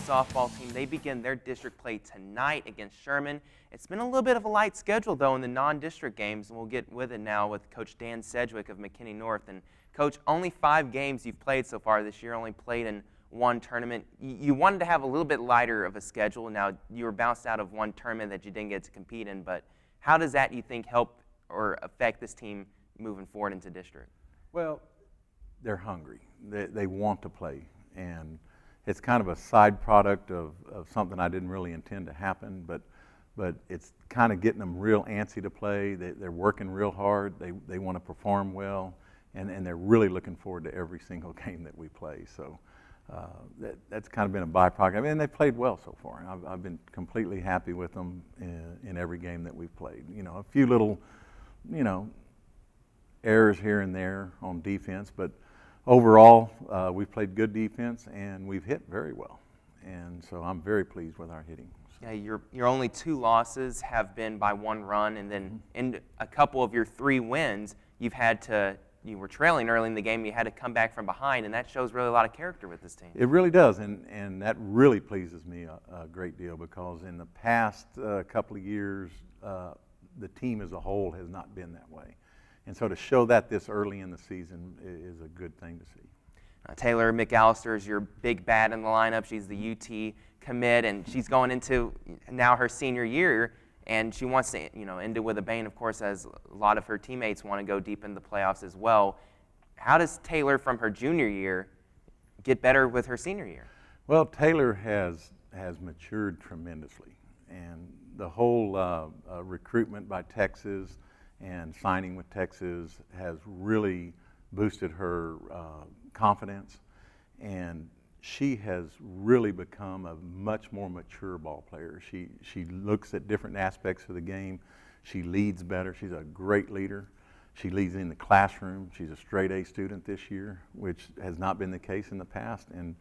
softball team. They begin their district play tonight against Sherman. It's been a little bit of a light schedule, though, in the non-district games, and we'll get with it now with Coach Dan Sedgwick of McKinney North. And, Coach, only 5 games you've played so far this year, only played in 1 tournament. You wanted to have a little bit lighter of a schedule. Now, you were bounced out of 1 tournament that you didn't get to compete in, but how does that, you think, help or affect this team moving forward into district? Well, they're hungry. They want to play, and it's kind of a side product of something I didn't really intend to happen, but it's kind of getting them real antsy to play. They're working real hard. They want to perform well, and they're really looking forward to every single game that we play. So that's kind of been a byproduct. I mean, they played well so far. I've been completely happy with them in every game that we've played. You know, a few little, errors here and there on defense, but overall, we've played good defense and we've hit very well, and so I'm very pleased with our hitting. Yeah, your only 2 losses have been by 1 run, and then in a couple of your 3 wins, you were trailing early in the game, you had to come back from behind, and that shows really a lot of character with this team. It really does, and that really pleases me a great deal, because in the past couple of years, the team as a whole has not been that way. And so to show that this early in the season is a good thing to see. Taylor McAllister is your big bat in the lineup. She's the UT commit, and she's going into now her senior year, and she wants to end it with a bang, of course, as a lot of her teammates want to go deep in the playoffs as well. How does Taylor from her junior year get better with her senior year? Well, Taylor has matured tremendously, and the whole recruitment by Texas and signing with Texas has really boosted her confidence, and she has really become a much more mature ball player. She looks at different aspects of the game. She leads better. She's a great leader. She leads in the classroom. She's a straight A student this year, which has not been the case in the past, and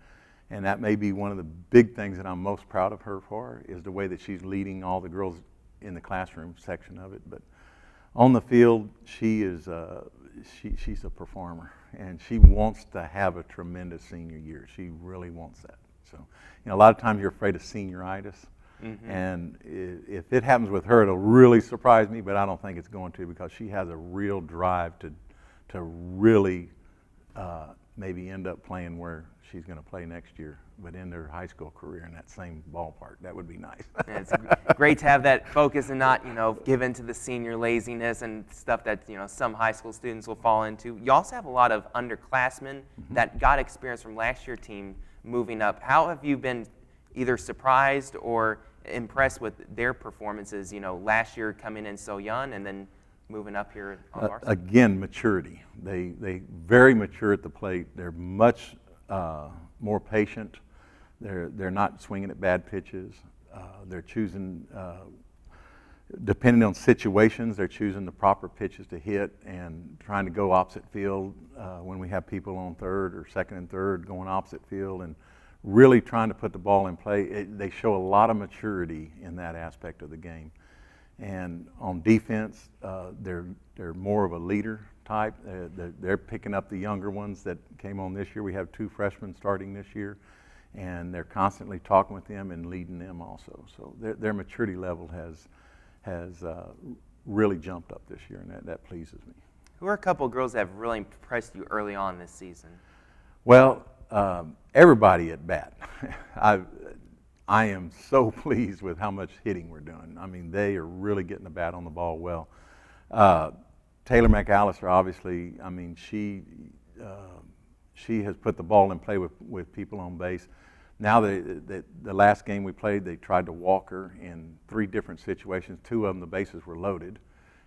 that may be one of the big things that I'm most proud of her for, is the way that she's leading all the girls in the classroom section of it. But on the field, she's a performer, and she wants to have a tremendous senior year. She really wants that. So, a lot of times you're afraid of senioritis, and if it happens with her, it'll really surprise me, but I don't think it's going to, because she has a real drive to really maybe end up playing where she's going to play next year, but end her high school career in that same ballpark. That would be nice. Yeah, it's great to have that focus and not, give into the senior laziness and stuff that, some high school students will fall into. You also have a lot of underclassmen that got experience from last year's team moving up. How have you been either surprised or impressed with their performances, last year coming in so young and then moving up here on varsity? Again, maturity. They very mature at the plate. They're much more patient. They're not swinging at bad pitches. They're choosing, depending on situations, they're choosing the proper pitches to hit and trying to go opposite field when we have people on third or second and third going opposite field, and really trying to put the ball in play. They show a lot of maturity in that aspect of the game. And on defense, they're more of a leader type. They're picking up the younger ones that came on this year. We have 2 freshmen starting this year, and they're constantly talking with them and leading them also. So their maturity level has really jumped up this year, and that pleases me. Who are a couple of girls that have really impressed you early on this season? Well, everybody at bat. I am so pleased with how much hitting we're doing. I mean, they are really getting the bat on the ball well. Taylor McAllister, obviously, I mean, she has put the ball in play with people on base. Now, the last game we played, they tried to walk her in 3 different situations. 2 of them, the bases were loaded,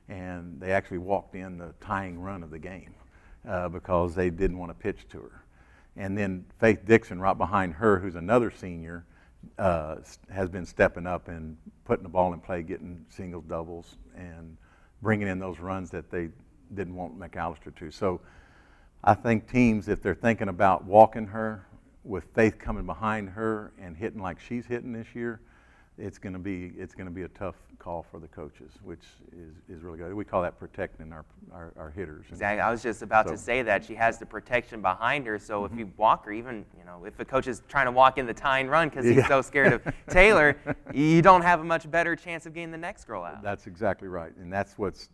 and they actually walked in the tying run of the game because they didn't want to pitch to her. And then Faith Dixon, right behind her, who's another senior, has been stepping up and putting the ball in play, getting singles, doubles, and bringing in those runs that they didn't want McAllister to. So I think teams, if they're thinking about walking her with Faith coming behind her and hitting like she's hitting this year, it's going to be a tough call for the coaches, which is really good. We call that protecting our hitters. Exactly. I was just about to say that she has the protection behind her. So if you walk her, even if a coach is trying to walk in the tie and run because he's so scared of Taylor, you don't have a much better chance of getting the next girl out. That's exactly right, and that's what's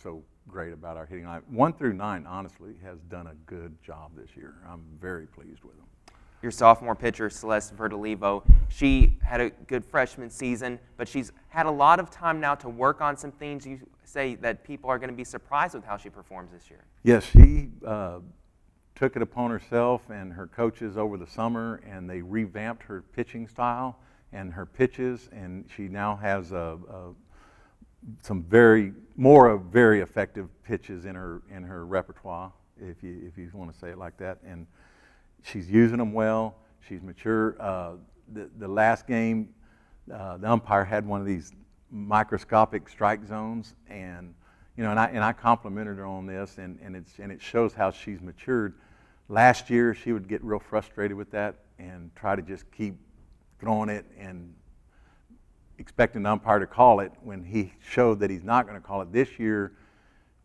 so great about our hitting line. 1 through 9, honestly, has done a good job this year. I'm very pleased with them. Your sophomore pitcher, Celeste Verdolivo, she had a good freshman season, but she's had a lot of time now to work on some things. You say that people are going to be surprised with how she performs this year. Yes, she took it upon herself and her coaches over the summer, and they revamped her pitching style and her pitches, and she now has some very effective pitches in her repertoire, if you want to say it like that. And she's using them well. She's mature. The last game, the umpire had one of these microscopic strike zones, and I complimented her on this, and it shows how she's matured. Last year, she would get real frustrated with that and try to just keep throwing it and expecting the umpire to call it when he showed that he's not going to call it. This year,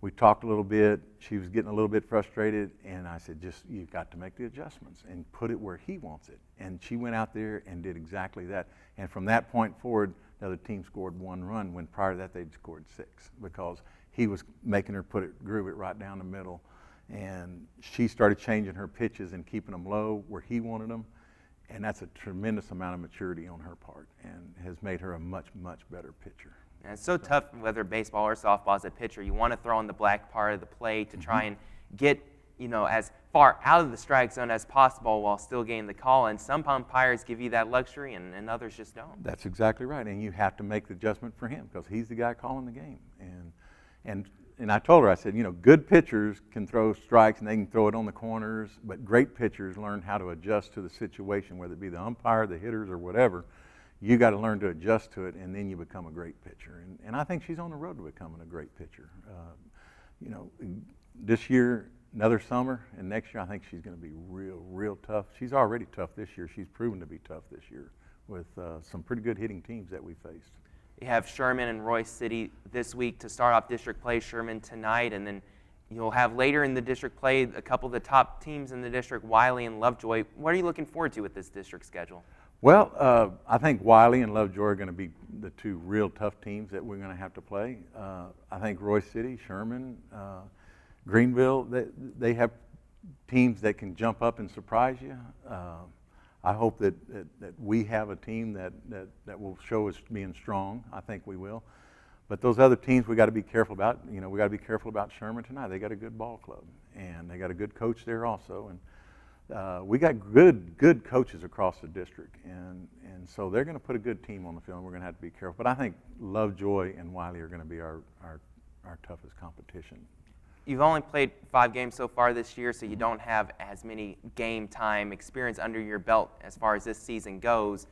we talked a little bit. She was getting a little bit frustrated, and I said, you've got to make the adjustments and put it where he wants it. And she went out there and did exactly that. And from that point forward, the other team scored 1 run, when prior to that they'd scored 6, because he was making her groove it right down the middle. And she started changing her pitches and keeping them low where he wanted them. And that's a tremendous amount of maturity on her part, and has made her a much, much better pitcher. And it's so tough, whether baseball or softball, as a pitcher. You want to throw in the black part of the play to try and get as far out of the strike zone as possible while still getting the call. And some umpires give you that luxury, and others just don't. That's exactly right, and you have to make the adjustment for him because he's the guy calling the game. And I told her, I said, good pitchers can throw strikes and they can throw it on the corners, but great pitchers learn how to adjust to the situation, whether it be the umpire, the hitters, or whatever. You got to learn to adjust to it, and then you become a great pitcher. And I think she's on the road to becoming a great pitcher. This year, another summer, and next year I think she's going to be real, real tough. She's already tough this year. She's proven to be tough this year with some pretty good hitting teams that we faced. You have Sherman and Royce City this week to start off district play. Sherman tonight, and then you'll have later in the district play a couple of the top teams in the district, Wiley and Lovejoy. What are you looking forward to with this district schedule? Well, I think Wiley and Lovejoy are going to be the 2 real tough teams that we're going to have to play. I think Royce City, Sherman, Greenville, they have teams that can jump up and surprise you. I hope that we have a team that will show us being strong. I think we will. But those other teams we got to be careful about. We got to be careful about Sherman tonight. They got a good ball club, and they got a good coach there also. And we got good coaches across the district, and so they're going to put a good team on the field, and we're going to have to be careful. But I think Lovejoy and Wiley are going to be our toughest competition. You've only played 5 games so far this year, so you don't have as many game time experience under your belt as far as this season goes.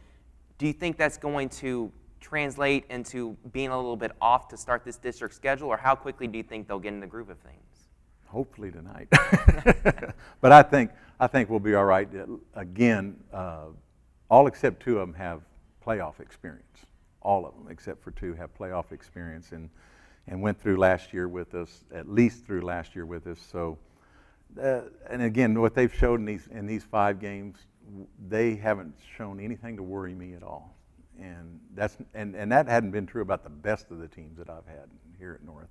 Do you think that's going to translate into being a little bit off to start this district schedule, or how quickly do you think they'll get in the groove of things? Hopefully tonight. But I think we'll be all right. Again, all except 2 of them have playoff experience. All of them except for 2 have playoff experience and went through last year with us, at least through last year with us. So, and again, what they've showed in these 5 games, they haven't shown anything to worry me at all. And that hadn't been true about the best of the teams that I've had here at North.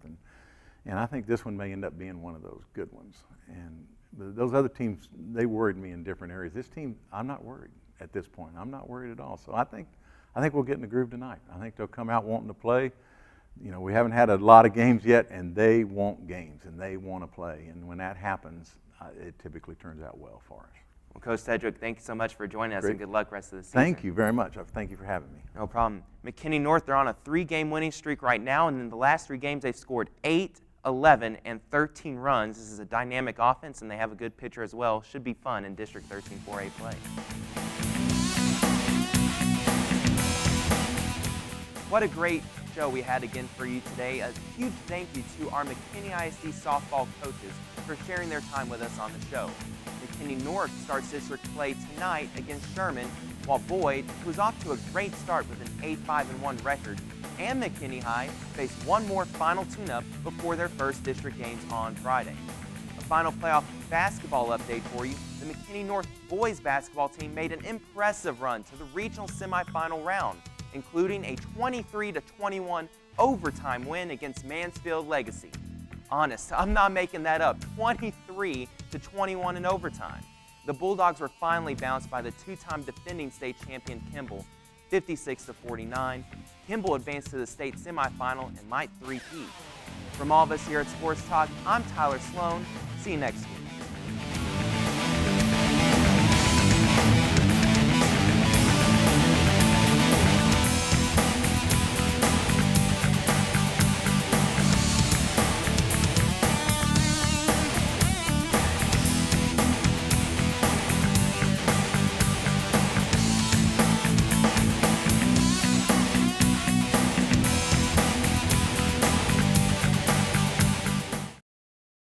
And I think this one may end up being one of those good ones. And those other teams, they worried me in different areas. This team, I'm not worried at this point. I'm not worried at all. So I think we'll get in the groove tonight. I think they'll come out wanting to play. We haven't had a lot of games yet, and they want games, and they want to play. And when that happens, it typically turns out well for us. Well, Coach Sedgwick, thank you so much for joining us, Great. and good luck rest of the season. Thank you very much. Thank you for having me. No problem. McKinney North, they're on a 3-game winning streak right now, and in the last 3 games, they've scored 8, 11, and 13 runs. This is a dynamic offense, and they have a good pitcher as well. Should be fun in District 13 4A play. What a great show we had again for you today. A huge thank you to our McKinney ISD softball coaches for sharing their time with us on the show. McKinney North starts district play tonight against Sherman, while Boyd, who is off to a great start with an a 5-1 record, and McKinney High face one more final tune-up before their first district games on Friday. A final playoff basketball update for you. The McKinney North boys basketball team made an impressive run to the regional semifinal round, including a 23-21 overtime win against Mansfield Legacy. Honest, I'm not making that up. 23-21 in overtime. The Bulldogs were finally bounced by the two-time defending state champion Kimball, 56-49. Kimball advanced to the state semifinal and might three-peat. From all of us here at Sports Talk, I'm Tyler Sloan. See you next week.